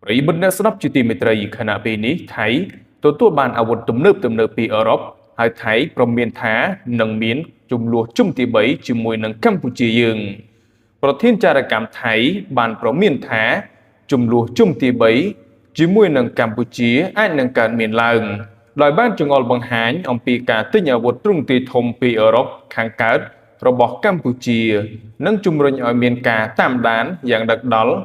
ប្រិយមិត្តអ្នកស្ដាប់ជាទីមេត្រីខណៈពេលនេះថៃទទួលបានអាវុធទំនើបពីអឺរ៉ុបហើយថៃព្រមមានថានឹងមានជំនួសជុំទី3ជាមួយនឹងកម្ពុជាយើងប្រធានចារកម្មថៃបានព្រមមានថាជំនួសជុំទី3ជាមួយនឹងកម្ពុជាអាចនឹងកើតមានឡើងដោយបានចងល់បង្ហាញអំពីការទិញអាវុធទ្រង់ទ្រាយធំពីអឺរ៉ុបខាងកើតរបស់កម្ពុជានិងជំរុញឲ្យមានការតាមដានយ៉ាងដឹកដល់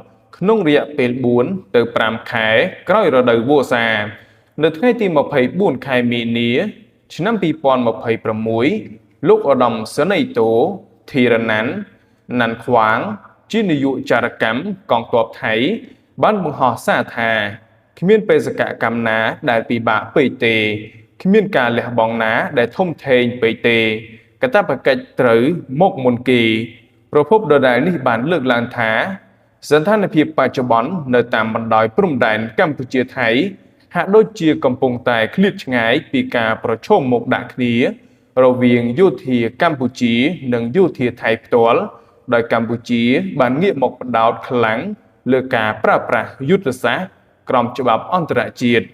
ក្នុងរយៈពេល4ទៅ5ខែក្រោយរដូវវស្សានៅថ្ងៃទី24ខែមីនាឆ្នាំ2026លោកឧត្តមសេនីយ៍តូធីរណាន់ណាន់ខ្វាងជានាយកចារកម្មកងទ័ពថៃបានបង្ហោះសារថាគ្មានបេសកកម្មណាដែលពិបាកពេកទេគ្មានការលះបង់ណាដែលធំធេងពេកទេកាតព្វកិច្ចត្រូវមកមុនគេប្រពន្ធដដែលនេះបានលើកឡើងថាស្ថានភាពបច្ចុប្បន្ននៅតាមបណ្ដោយព្រំដែនកម្ពុជាថៃហាក់ដូចជាកំពុងតែឃ្លាតឆ្ងាយពីការប្រឈមមុខដាក់គ្នារវាងយោធាកម្ពុជានិងយោធាថៃផ្ទាល់ដោយកម្ពុជាបានងាកមកបដោតខ្លាំងលើការប្រើប្រាស់យុទ្ធសាស្ត្រក្រមច្បាប់អន្តរជាតិ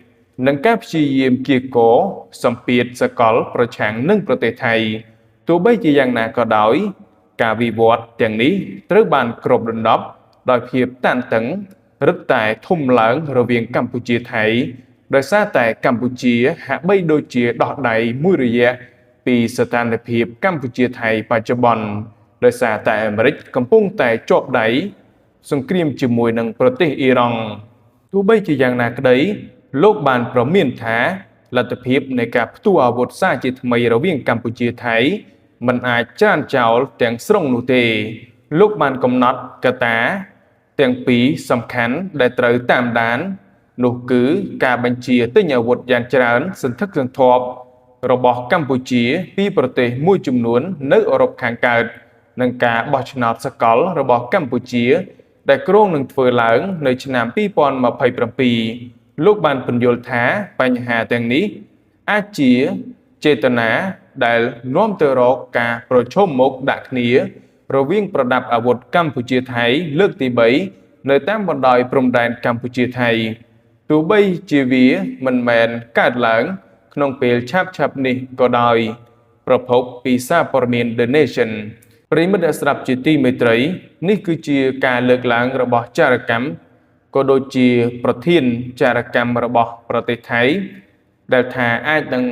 និងការព្យាយាមកៀរគរសម្ពាធសកលប្រឆាំងនឹងប្រទេសថៃទោះបីជាយ៉ាងណាក៏ដោយការវិវត្តទាំងនេះត្រូវបានគ្របដណ្ដប់ដោយភាពតានតឹងរឹតតែធំឡើងរវាងកម្ពុជាថៃដោយសារតែកម្ពុជាហាក់បីដូចជាដោះដៃមួយរយៈពីស្ថានភាពកម្ពុជាថៃបច្ចុប្បន្នដោយសារតែអាមេរិកកំពុងតែជាប់ដៃសង្គ្រាមជាមួយនឹងប្រទេសអ៊ីរ៉ង់ទោះបីជាយ៉ាងណាក្តីលោកបានប្រមានថាលទ្ធភាពនៃការផ្ទុះអាវុធសារជាថ្មីរវាងកម្ពុជាថៃមិនអាចច្រានចោលទាំងស្រុងនោះទេលោកបានកំណត់កត្តាទាំងពីរសំខាន់ដែលត្រូវតាមដាននោះគឺការបញ្ជាទិញអាវុធយ៉ាងច្រើនសន្ធឹកសន្ធាប់របស់កម្ពុជាពីប្រទេសមួយចំនួននៅអឺរ៉ុបខាងកើតនិងការបោះឆ្នោតសកលរបស់កម្ពុជាដែលគ្រោងនឹងធ្វើឡើងនៅឆ្នាំ2027លោកបានពន្យល់ថាបញ្ហាទាំងនេះអាចជាចេតនាដែលនាំទៅរកការប្រឈមមុខដាក់គ្នារវាងប្រដាប់អាវុធកម្ពុជាថៃលើកទី3នៅតាមបណ្ដោយព្រំដែនកម្ពុជាថៃទោះបីជាវាមិនមែនកើតឡើងក្នុងពេលឆាប់នេះក៏ដោយប្រភពពីសារព័ត៌មាន The Nation ប្រិយមិត្តអ្នកស្ដាប់ជាទីមេត្រីនេះគឺជាការលើកឡើងរបស់ចារកម្មក៏ដូចជាប្រធានចារកម្មរបស់ប្រទេសថៃដែលថាអាចនឹង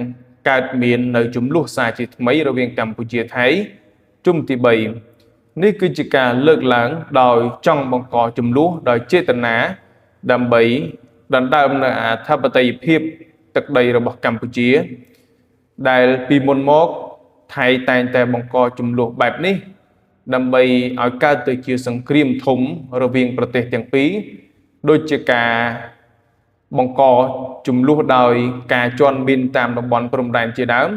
កើតមាននៅចំនួនសារជាថ្មីរវាងកម្ពុជាថៃជុំទី3នេះគឺជាការលើកឡើងដោយចង់បង្កចំនួនដោយចេតនាដើម្បីដណ្ដើមនៅអធិបតេយ្យភាពទឹកដីរបស់កម្ពុជាដែលពីមុនមកថៃតែងតែបង្កចំនួនបែបនេះដើម្បីឲ្យកើតទៅជាសង្គ្រាមធំរវាងប្រទេសទាំងពីរដូចជាការបង្កចំនួនដោយការជន់មីនតាមតំបន់ព្រំដែនជាដើម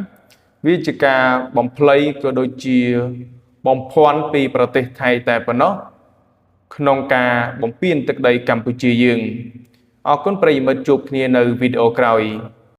វាជាការបំភ្លៃក៏ដូចជាបំភាន់ពីប្រទេសថៃតែប៉ុណ្ណោះក្នុងការបំពានទឹកដីកម្ពុជាយើងអរគុណប្រិយមិត្តជួបគ្នានៅវីដេអូក្រោយ